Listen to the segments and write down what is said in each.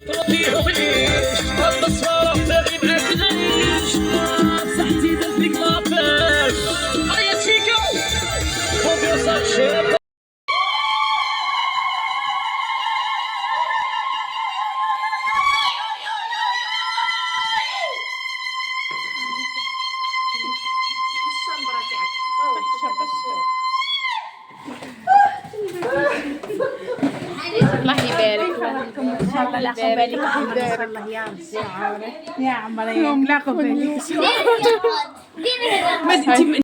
تربيهم ليش هذا الصراحة باغي معاك نعيش صحتي دلبك لاباس هيا تشيكو خوفي صار شاب. الله يبارك لكم ان شاء الله. لا بالك ان شاء الله يا ربي يا عمري لا بالك ما انت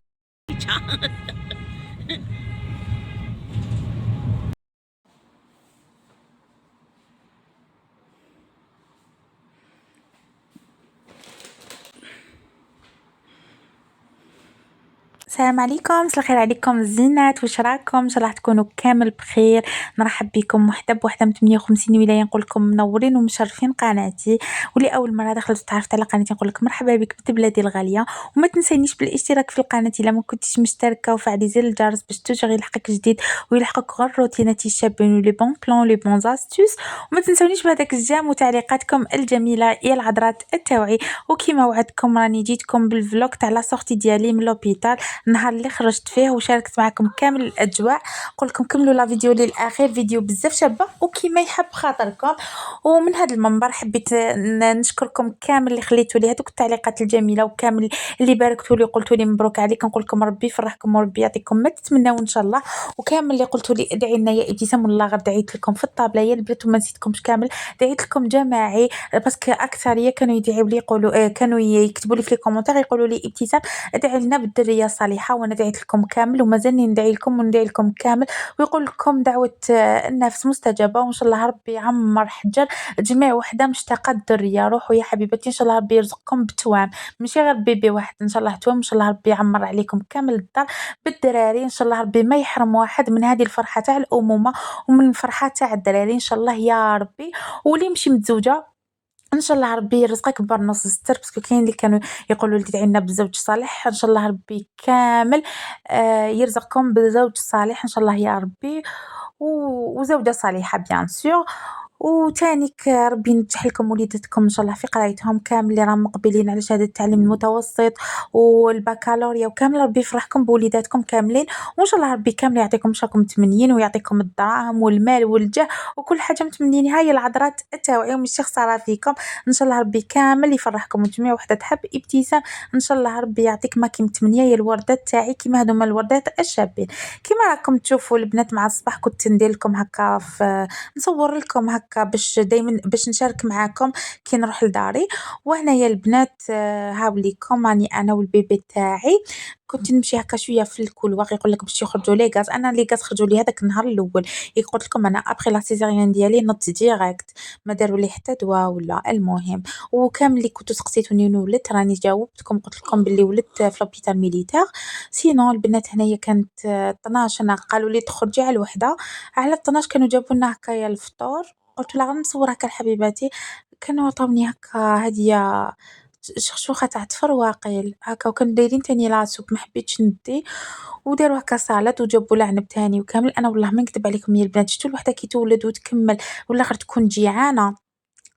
السلام عليكم، مساء الخير عليكم الزينات، واش راكم؟ ان شاء الله تكونوا كامل بخير. نرحب بكم وحده بوحده من 58 ولايه، نقول لكم منورين ومشرفين قناتي. واللي اول مره دخلت تعرفت على قناتي نقول لك مرحبا بك بنت بلادي الغاليه، وما تنسينيش بالاشتراك في القناه الا ما كنتيش مشتركه، وفعلي زر الجرس باش توجي يلحقك جديد ويلحقك غير روتيناتي الشابين ولي بون بلان لي بون استوس. وما تنسونيش بهذاك الجام وتعليقاتكم الجميله يا العذرات التوعي. وكما وعدتكم راني جيتكم بالفلوق تاع لا سورتي ديالي من لوبيتال، النهار اللي خرجت فيه وشاركت معكم كامل الاجواء. نقول لكم كملوا لا فيديو للاخير، فيديو بزاف شابه وكيما يحب خاطركم. ومن هذا المنبر حبيت نشكركم كامل اللي خليتوا لي هذوك التعليقات الجميله، وكامل اللي باركتوا لي قلتوا لي مبروك عليك. نقول لكم ربي يفرحكم وربي يعطيكم ما تتمناو ان شاء الله. وكامل اللي قلتوا لي ادعي لنا يا ابتسام، والله غير دعيت لكم في الطابله يا البنات وما نسيتكمش كامل، دعيت لكم جماعي باسكو اكثريه كانوا يدعيوا لي يقولوا كانوا يكتبوا لي في الكومونتير يقولوا لي ابتسام ادعي لنا بالدريه الصالحه، وانا دعيت لكم كامل ومازالني ندعي لكم وندعي لكم كامل. ويقول لكم دعوه النفس مستجابه، وان شاء الله ربي يعمر حجر جميع وحده مشتاقه الدريه. روحوا يا حبيبتي ان شاء الله ربي يرزقكم بتوام، ماشي غير بيبي واحد، ان شاء الله توام. ان شاء الله ربي يعمر عليكم كامل الدار بالدراري، ان شاء الله ربي ما يحرم واحد من هذه الفرحه تاع الامومه ومن الفرحه تاع الدراري ان شاء الله يا ربي. واللي مشي متزوجه ان شاء الله ربي يرزقك بنص الستر، باسكو كاين اللي كانوا يقولوا لي تدعي لنا بزوج صالح. ان شاء الله ربي كامل يرزقكم بزوج صالح ان شاء الله يا ربي، وزوجه صالحه بيان سور. وتانيك ربي ينجح لكم وليداتكم ان شاء الله في قرايتهم كامل، اللي راهم مقبلين على شهاده التعليم المتوسط والبكالوريا، وكامل ربي يفرحكم بوليداتكم كاملين. وان شاء الله ربي كامل يعطيكم اش راكم متمنيين، ويعطيكم الدراهم والمال والجاه وكل حاجه متمنينها. هاي العذرات التوعيه ومن الشيخ صرا فيكم، ان شاء الله ربي كامل يفرحكم وجميع وحده تحب ابتسام. ان شاء الله ربي يعطيك ما كي متمنيه يا الوردات تاعي، كيما هذوما الوردات الشابين. كيما راكم تشوفوا البنات مع الصباح كنت ندير لكم هكا في نصور لكم هكا باش دائما باش نشارك معاكم كي نروح لداري. وهنايا البنات هاوليكم راني انا والبيبي تاعي كنت نمشي هكا شويه في الكولوار. يقول لك باش يخرجوا لي غاز، انا لي غاز خرجوا لي هذاك النهار الاول. قلت لكم انا ابخي لا سيزاريان ديالي نط ديريكت، ما داروا لي حتى دواء ولا المهم. وكامل اللي كنتو سقسيتوني ولدت راني جاوبتكم قلت لكم باللي ولدت في لوبيتال ميليتير. سينو البنات هنايا كانت 12، انا قالوا لي تخرجي على الوحده، على 12 كانوا جابوا لنا هكايا الفطور. قلت لها غنصور هكا لحبيباتي، كانوا عطاوني هكا هديه شخشوخه تاع تفر واقيل هكا، وكانوا دايرين تاني لاصوب ما حبيتش ندي، وداروا هكا سالاد وجابوا لعنب تاني وكامل. انا والله ما نكذب عليكم يا البنات، شفتوا الوحده كي تولد وتكمل ولا غير تكون جيعانه.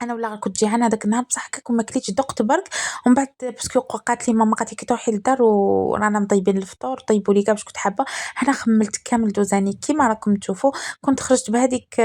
انا ولا غير كنت جيعانه هذاك النهار بصح هكاك وما كليتش دقت برك. ومن بعد باسكو قالت لي ماما قالت لي كي تروحي للدار ورانا مطيبين الفطور طيبوا لي كاع باش كنت حابه. انا خملت كامل دوزاني كيما راكم تشوفوا. كنت خرجت بهذيك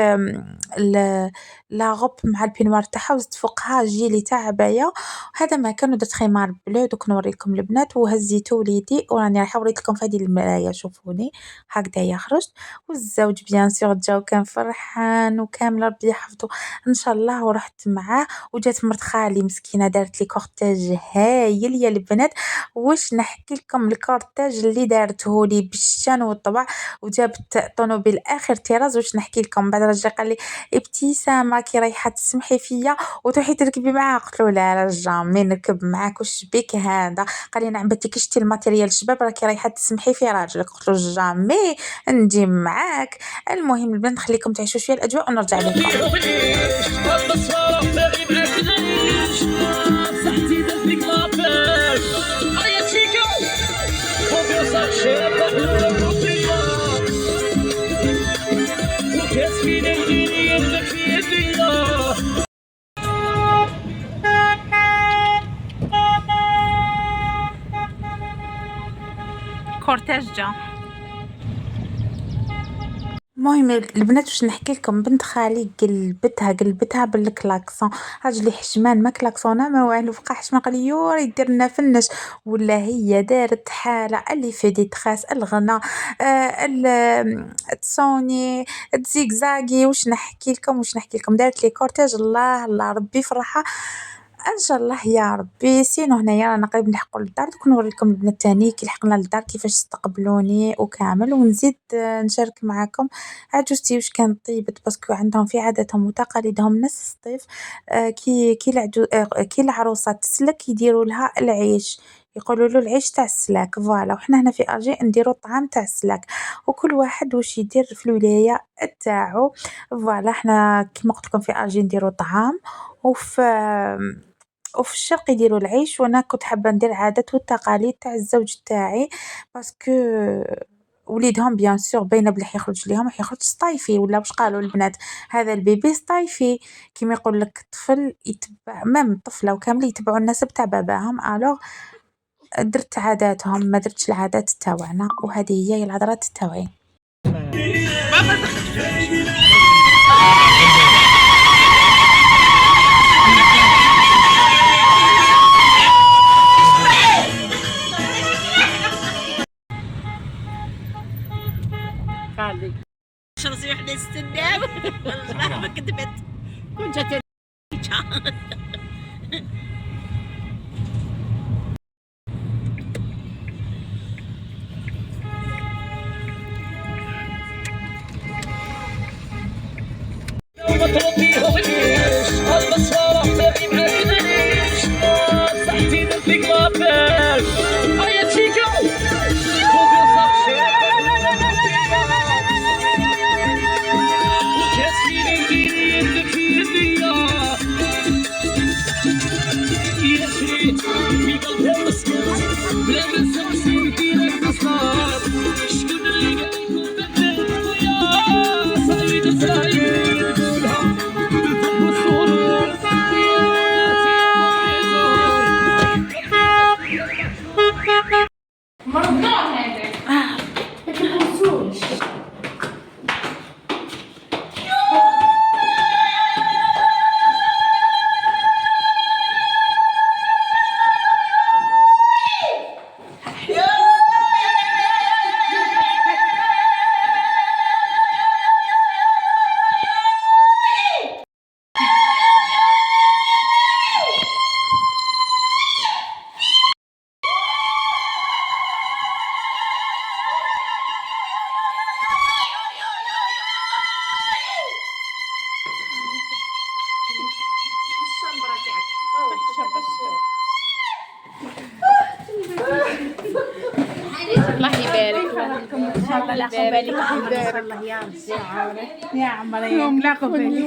لا غوب مع البينوار تاعها وزدت فوقها جيلي تاع عبايه. هذا ما كانوا درت خمار بلو. دوك نوريكم البنات وهزيتو وليدي وراني رايحه وريت لكم في هذه المرايه شوفوني هكذايا خرجت. والزوج بيان سور جا كان فرحان وكامل ربي يحفظه ان شاء الله. ورحت معاه وجات مرت خالي مسكينه دارت لي كورتاج هايل يا البنات. واش نحكي لكم الكورتاج اللي دارته لي بالشان والطبع، وجابت طوموبيل اخر طراز. واش نحكي لكم بعد رجع قال لي ابتسام راكي رايحه تسمحي فيا وتروحي تركبي معاه. قلت له لا جامي نركب معاك واش بك هذا. قال لي نعم بنتي شتي الماتيريال الشباب راكي رايحه تسمحي في راجلك. قلت له جامي نجي معاك. المهم البنات نخليكم تعيشوا شويه الاجواء ونرجع لكم. تربيهم ليش هذا الصراحة باغي معاك نعيش صحتي دلبك لاباس هيا تشيكو خوفي صار شاب. وكاس في ليلي يدك في يدي دجاجة. المهم البنات واش نحكي لكم، بنت خالي قلبتها بالكلاكسون، راجلي حشمان ما كلاكسونا ما والو، بقى حشمان قال لي يو راه يدير لنا فنش، ولا هي دارت حاله اللي في دي تخاس الغنى تصوني تزيكزاكي، واش نحكي لكم دارت لي كورتيج، الله الله ربي يفرحها ان شاء الله يا ربي. سينو هنايا رانا قريب نلحقوا للدار، دوك نوريكم البنات تاني كي لحقنا للدار كيفاش استقبلوني وكامل، ونزيد نشارك معاكم عجوزتي واش كانت طيبت، باسكو عندهم في عاداتهم وتقاليدهم نفس الصيف. كي العروسه تسلك يديروا لها العيش، يقولوا له العيش تاع السلاك فوالا، وحنا هنا في الجي نديروا الطعام تاع السلاك، وكل واحد واش يدير في الولايه تاعو فوالا. حنا كيما قلت لكم في الجي نديروا طعام، وفي الشرق يديروا العيش، وانا كنت حابه ندير العادات والتقاليد تاع الزوج تاعي، باسكو وليدهم بيان سور باينه بلي حيخرج ليهم حيخرج سطايفي، ولا واش قالوا البنات هذا البيبي سطايفي، كيما يقول لك الطفل يتبع مام الطفله وكامل يتبعوا النسب تاع باباهم. الوغ درت عاداتهم ما درتش العادات تاعنا، وهذه هي العذرات تاعي. شخصي وحده تستناو والله ما كذبت كنت جات تربيهم العيش البصارة باقي معاك نعيش صحتي درتلك لابيل هيا تشيكو خوبي صاحبي وكاسبي لي يدك في يديا يسري في قلبي مسكوت بلا ما نسقسي ديرك تصار شكون اللي قال يكون بدل يا سعيد سعيد الله يبارك لكم ان شاء الله، لا بالك الله يا ربي يا عمري لا بالك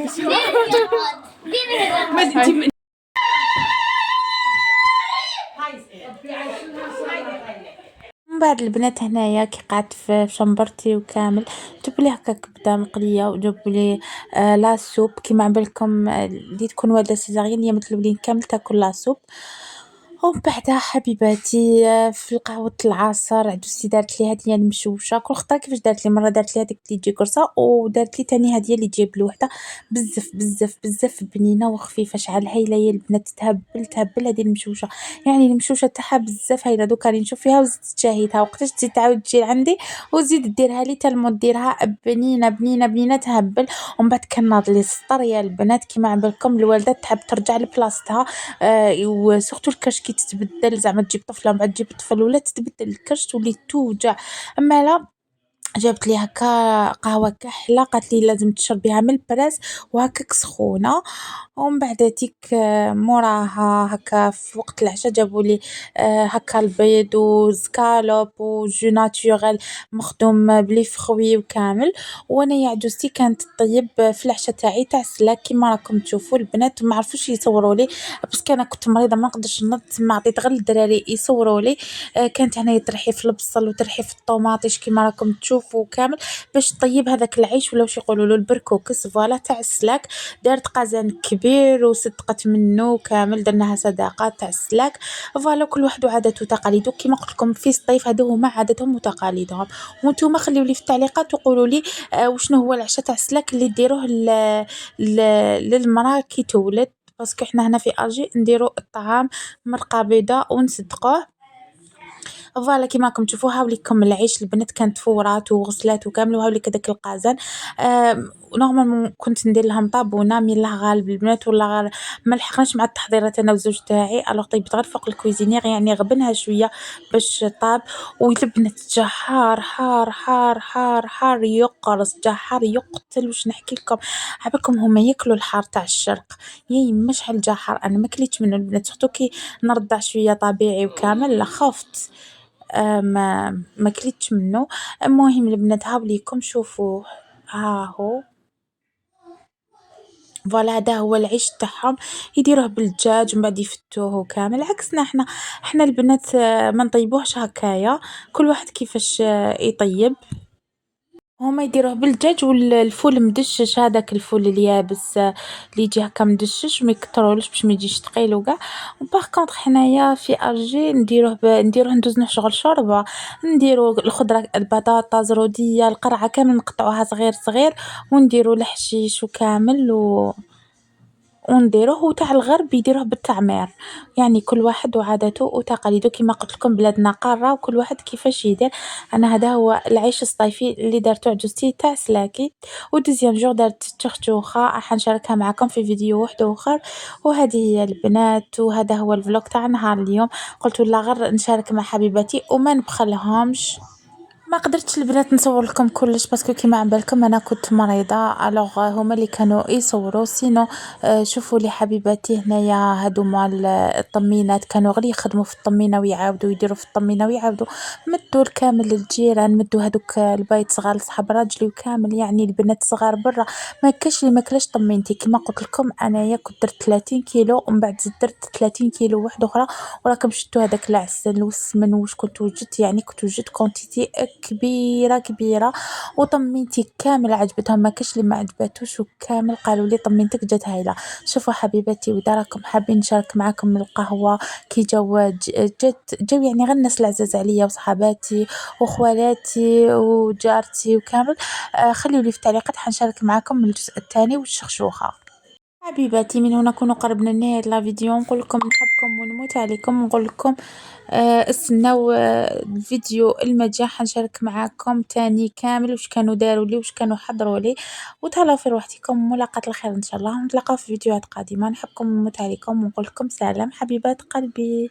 من بعد البنات هنايا كي قعدت في شمبرتي وكامل جابوا لي هكا كبده مقليه، وجابوا لي لا سوب كيما عبالكم اللي تكون والده سيزاريين هي مثل الولين كامل تاكل لا سوب. ومن بعدها حبيباتي في قهوة العصر عجوزتي دارت لي هذه المشوشه، كل خطره كيفاش دارت لي، مره دارت لي هذيك اللي تجي قرصه، ودارت لي تاني هذه اللي تجيب بلوحده بزاف بزاف بزاف بنينه وخفيفه، شحال هايله يا البنات، تهبل هذه المشوشه، يعني المشوشه تاعها بزاف هايله. دوكا راني نشوف فيها وزدت تشاهيتها، وقتاش تزيد تعاود تجي عندي وزيد ديرها لي تالمو ديرها بنينه بنينه بنينه تهبل. ومن بعد كناض لي السطر يا البنات كيما عبالكم الوالده تحب ترجع لبلاصتها، وسورتو الكرش كي تتبدل زعما تجيب طفله من بعد تجيب طفل ولا تتبدل الكرش تولي توجع. اما لا جابت لي هكا قهوه كحله، قالت لي لازم تشربيها من البراس وهكاك سخونه. ومن بعد تيك موراها هكا في وقت العشاء جابوا لي هكا البيض وسكالوب وجو ناتوريل مخدوم بلي فخوي وكامل. وانا يا عجوزتي كانت طيب في العشاء تاعي تاع السلاك كيما راكم تشوفوا البنات ما عرفوش يصوروا لي، بس انا كنت مريضه ما نقدرش نض، ما عطيت غير الدراري يصوروا لي. كانت هنايا ترحي في البصل وترحي في الطوماطيش كيما راكم تشوفوا، شوفوا كامل باش طيب هذاك العيش ولا واش يقولولو البركوكس فوالا تاع السلاك. دارت قازان كبير وصدقت منو كامل درناها صداقات تاع السلاك فوالا. كل واحد وعادته وتقاليده كيما قلت لكم في الصيف هادو هما عاداتهم وتقاليدهم. وانتم خليوا لي في التعليقات وقولوا لي وشنو هو العشاء تاع السلاك اللي ديروه للمراه كي تولد باسكو حنا هنا في الجي نديرو الطعام مرقه بيضاء ونصدقوه فوالا. كيما راكم تشوفوا هاوليكم العيش البنات كانت فورات وغسلات وكامل وهاوليك هذاك القازان. نورمالمون كنت ندير لهم طابونه من الله غالب البنات ولا ما لحقناش مع التحضيرات انا وزوج تاعي الوغ طيبت غير فوق الكويزينير يعني غبنها شويه باش طاب. والبنات جا حار حار حار حار حار يقرص جا حار يقتل واش نحكي لكم. عباكم هما ياكلوا الحار تاع الشرق يا يما شحال جا حار انا ما كليتش منه البنات سورتو كي نرضع شويه طبيعي وكامل لا خفت ما كليتش منه. المهم البنات هاوليكم شوفوه ها هو فوالا. هذا هو العيش تاعهم يديروه بالدجاج ومن بعد يفتوه كامل عكسنا احنا البنات ما نطيبوهش هكايا كل واحد كيفاش يطيب. هما يديروه بالدجاج والفول مدشش هذاك الفول اليابس اللي يجي هكا مدشش وما يكترولوش باش ما يجيش ثقيل وكاع. باغ كونطخ حنايا في الجي نديروه ندوزنوه شغل شوربه نديرو الخضره البطاطا زروديه القرعه كامل نقطعوها صغير صغير ونديرو الحشيش وكامل ونديروه. وتاع الغرب يديروه بالتعمير يعني كل واحد وعادته وتقاليده كيما قلت لكم بلادنا قاره وكل واحد كيفاش يدير. انا هذا هو العيش الصيفي اللي دارته عجوزتي تاع سلاكي. ودوزيام جور دارت تشختوخه راح نشاركها معكم في فيديو واحد اخر. وهذه هي البنات وهذا هو الفلوق تاع نهار اليوم. قلت لا غير نشارك مع حبيباتي وما نبخلهمش. ما قدرتش البنات نصور لكم كلش باسكو كيما عم بالكم انا كنت مريضه الوغ هما اللي كانوا يصوروا سينو. شوفوا لي حبيباتي هنايا هادو مال الطمينات كانوا غير يخدموا في الطمينه ويعاودوا يديروا في الطمينه ويعاودوا مدوا الكامل للجيران مدوا هادوك البيت صغار لصحاب راجلي وكامل يعني البنات صغار برا. ما كاش اللي ما كلاش طمينتي كيما قلت لكم انايا كنت درت 30 كيلو ومن بعد درت 30 كيلو واحده اخرى. وراكم شفتوا هذاك العسل والسمن واش كنت وجدت يعني كنت وجدت كونتيتي كبيره كبيره. وطمينتي كامل عجبتهم ما كاش اللي ما عجبتوش وكامل قالوا لي طمينتك جات هايله. شوفوا حبيباتي واذا راكم حابين نشارك معكم القهوه كي جو يعني غير الناس العزاز عليا وصحاباتي وخوالاتي وجارتي وكامل خليوا لي في التعليقات حنشارك معكم الجزء الثاني والشخشوخه. حبيباتي من هنا كنا قربنا لنهاية لا فيديو نقول لكم نحبكم ونموت عليكم ونقول لكم استناو الفيديو المجا حنشارك معاكم تاني كامل واش كانوا داروا لي واش كانوا حضروا لي. وتهلاو في روحتكم ملاقاة الخير ان شاء الله ونتلاقاو في فيديوهات قادمة. نحبكم ونموت عليكم ونقول لكم سلام حبيبات قلبي.